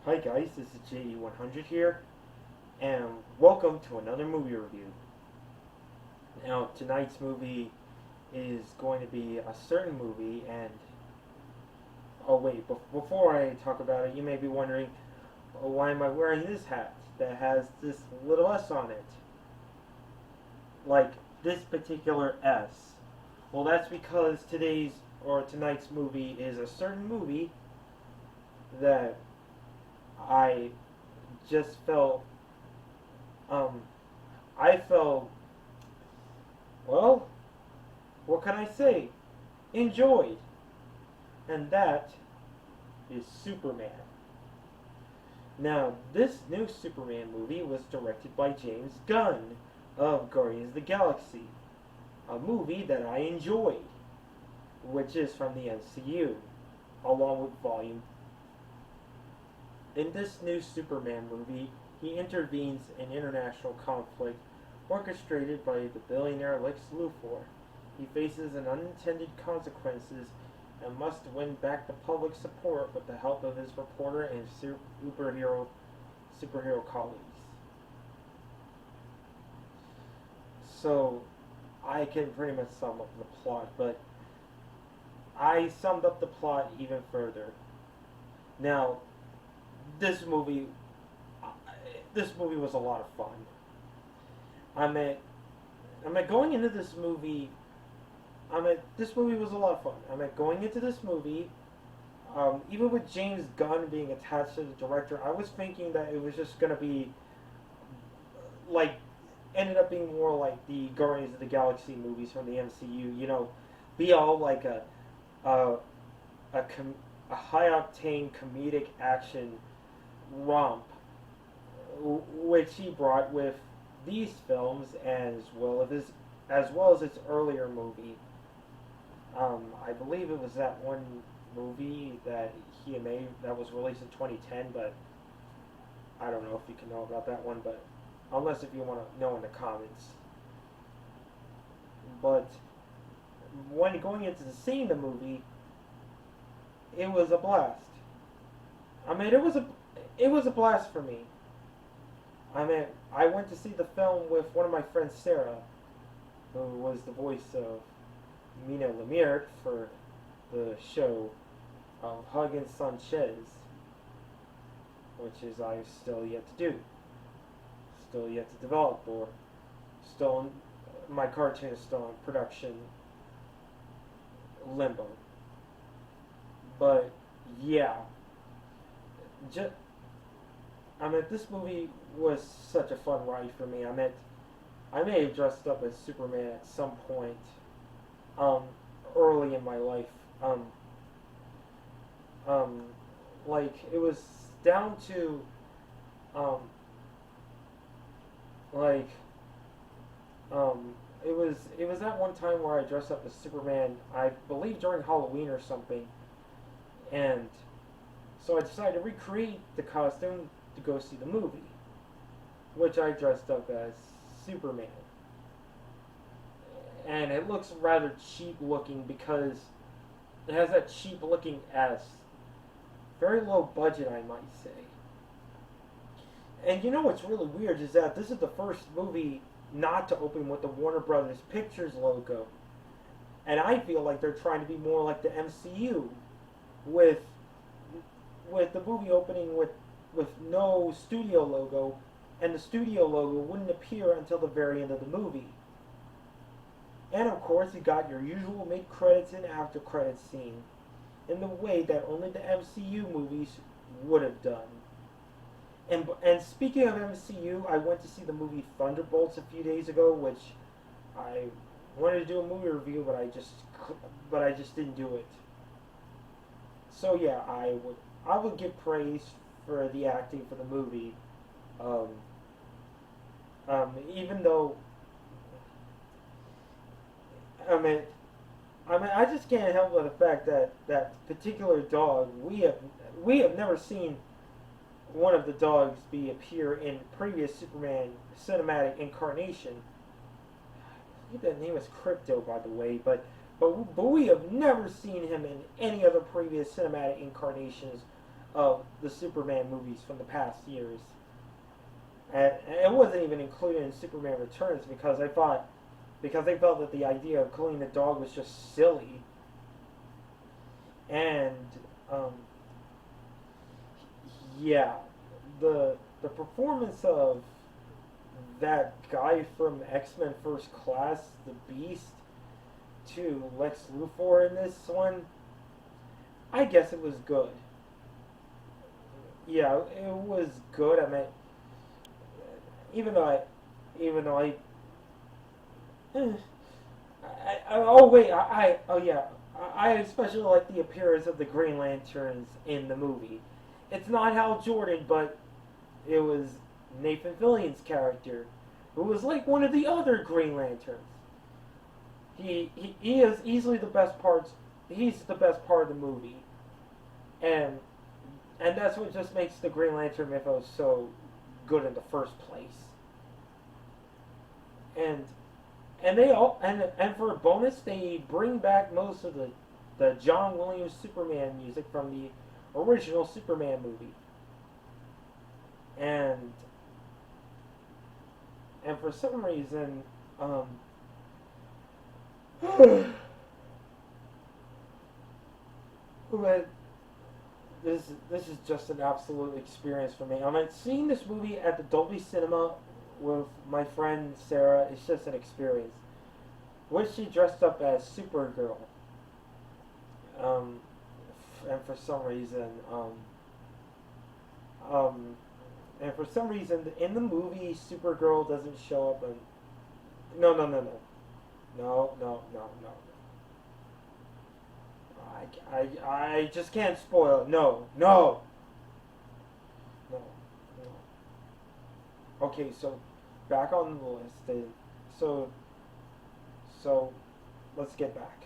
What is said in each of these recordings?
Hi guys, this is JE100 here, and welcome to another movie review. Now, tonight's movie is going to be a certain movie, and oh wait, before I talk about it, you may be wondering, why am I wearing this hat that has this little S on it? Like this particular S. Well, that's because tonight's movie is a certain movie that I just felt um, I felt, well, what can I say? Enjoyed. And that is Superman. Now, this new Superman movie was directed by James Gunn of Guardians of the Galaxy, a movie that I enjoyed, which is from the MCU, along with Volume. In this new Superman movie, he intervenes in international conflict orchestrated by the billionaire Lex Luthor. He faces an unintended consequences and must win back the public support with the help of his reporter and superhero colleagues. So, I can pretty much sum up the plot, but I summed up the plot even further. Now, this movie, this movie was a lot of fun. I mean, going into this movie. This movie was a lot of fun. Going into this movie, even with James Gunn being attached to the director, I was thinking that it was just gonna be like, ended up being more like the Guardians of the Galaxy movies from the MCU. You know, be all like a, a high octane comedic action romp, which he brought with these films as well as its earlier movie. I believe it was that one movie that he made that was released in 2010, but I don't know if you can know about that one, but unless if you want to know in the comments. But when going into seeing the movie, it was a blast. It was a blast for me. I went to see the film with one of my friends, Sarah, who was the voice of Mina Lemire for the show Huggins Sanchez, which is I've still yet to do, still yet to develop, or still my cartoon is still in production limbo. But yeah, just, this movie was such a fun ride for me. I may have dressed up as Superman at some point, early in my life. Like it was down to, um, like, it was that one time where I dressed up as Superman. I believe during Halloween or something, and so I decided to recreate the costume to go see the movie, which I dressed up as Superman. And it looks rather cheap looking because it has that cheap looking S. Very low budget, I might say. And you know what's really weird is that this is the first movie not to open with the Warner Brothers Pictures logo. And I feel like they're trying to be more like the MCU with the movie opening with no studio logo, and the studio logo wouldn't appear until the very end of the movie. And of course, you got your usual mid-credits and after-credits scene in the way that only the MCU movies would have done. And speaking of MCU, I went to see the movie Thunderbolts a few days ago, which I wanted to do a movie review, but I just didn't do it. So yeah, I would give praise for the acting for the movie. Um, Even though I mean, I just can't help with the fact that that particular dog we have never seen one of the dogs be appear in previous Superman cinematic incarnation. I think the name is Crypto, by the way, but we have never seen him in any other previous cinematic incarnations of the Superman movies from the past years. And it wasn't even included in Superman Returns because I felt that the idea of killing the dog was just silly. And um, yeah, the performance of that guy from X-Men First Class, the Beast, to Lex Luthor in this one, I guess it was good. Yeah, it was good. I mean, even though I, even though I, oh wait, oh yeah, I especially like the appearance of the Green Lanterns in the movie. It's not Hal Jordan, but it was Nathan Fillion's character, who was like one of the other Green Lanterns. He is easily the best parts. He's the best part of the movie, and that's what just makes the Green Lantern mythos so good in the first place. And they all and for a bonus, they bring back most of the John Williams Superman music from the original Superman movie, and for some reason, but this is just an absolute experience for me. I mean, seeing this movie at the Dolby Cinema with my friend Sarah is just an experience. When she dressed up as Supergirl, and for some reason, in the movie, Supergirl doesn't show up. And no. I just can't spoil it. No. Okay, so back on the list. So let's get back.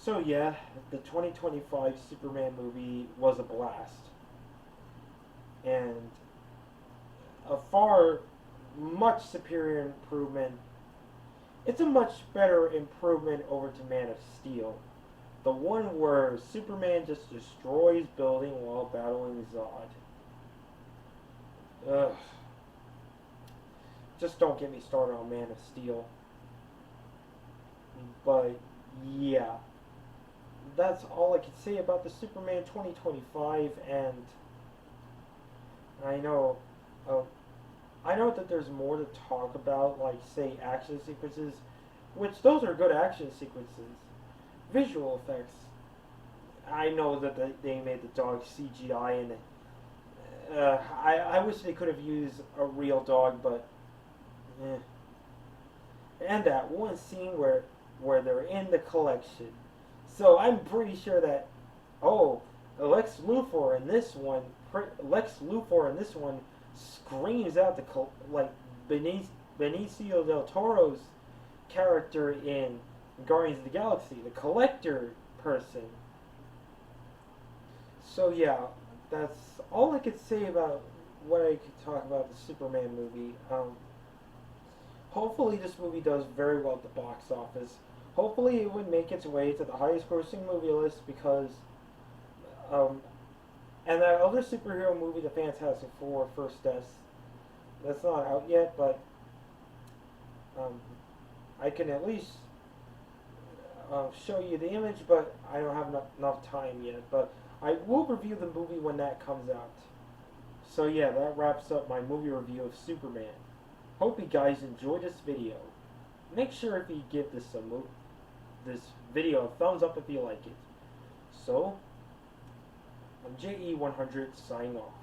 So yeah, the 2025 Superman movie was a blast, and a much superior improvement. It's a much better improvement over to Man of Steel, the one where Superman just destroys building while battling Zod. Ugh. Just don't get me started on Man of Steel. But yeah, that's all I can say about the Superman 2025, and I know, that there's more to talk about, like say action sequences, which those are good action sequences. Visual effects, I know that they made the dog CGI, and I wish they could have used a real dog, but and that one scene where they're in the collection. So I'm pretty sure that Lex Luthor in this one screams out like Benicio del Toro's character in Guardians of the Galaxy, the collector person. So yeah, that's all I could say about what I could talk about the Superman movie. Hopefully this movie does very well at the box office. Hopefully it would make its way to the highest grossing movie list because and that other superhero movie, The Fantastic Four: First Deaths, that's not out yet, but I can at least show you the image, but I don't have enough time yet. But I will review the movie when that comes out. So yeah, that wraps up my movie review of Superman. Hope you guys enjoyed this video. Make sure if you give this video a thumbs up if you like it. So, I'm JE100 signing off.